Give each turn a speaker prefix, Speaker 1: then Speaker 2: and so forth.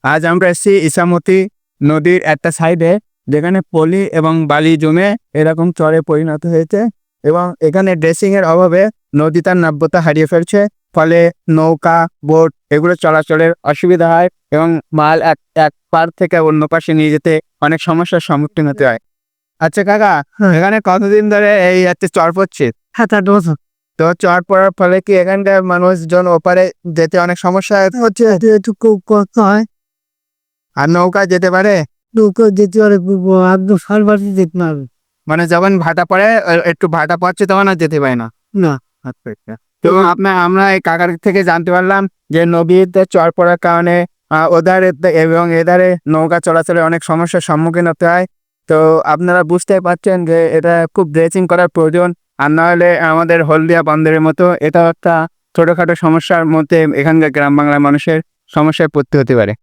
Speaker 1: আজ আমরা এসেছি ইছামতি নদীর একটা সাইডে, যেখানে পলি এবং বালি জমে এরকম চরে পরিণত হয়েছে এবং এখানে ড্রেসিং এর অভাবে নদী তার নাব্যতা হারিয়ে ফেলছে। ফলে নৌকা, বোট এগুলো চলাচলের অসুবিধা হয় এবং মাল এক এক পার থেকে অন্য পাশে নিয়ে যেতে অনেক সমস্যার সম্মুখীন হতে হয়। আচ্ছা কাকা, এখানে কতদিন ধরে এই হচ্ছে চর পড়ছে?
Speaker 2: 7-8 বছর
Speaker 1: তো চর পড়ার ফলে কি এখানকার মানুষজন ওপারে যেতে অনেক সমস্যা হচ্ছে?
Speaker 2: একটু খুব কষ্ট হয়।
Speaker 1: আর নৌকা যেতে পারে?
Speaker 2: নৌকো যেতে পারে, একদম সালবাড়ি যেতে পারবে
Speaker 1: মানে যখন ভাটা পড়ে, একটু ভাটা পড়ছে তখন আর যেতে পারে না।
Speaker 2: না।
Speaker 1: আচ্ছা আচ্ছা। তো আমরা এই কাকার থেকে জানতে পারলাম যে নদীতে চর পড়ার কারণে ওধারে এবং এধারে নৌকা চলাচলে অনেক সমস্যার সম্মুখীন হতে হয়। তো আপনারা বুঝতে পারছেন যে এটা খুব ড্রেসিং করার প্রয়োজন। আর না হলে আমাদের হলদিয়া বন্দরের মতো এটা একটা ছোটখাটো সমস্যার মধ্যে এখানকার গ্রাম বাংলার মানুষের সমস্যায় পড়তে হতে পারে।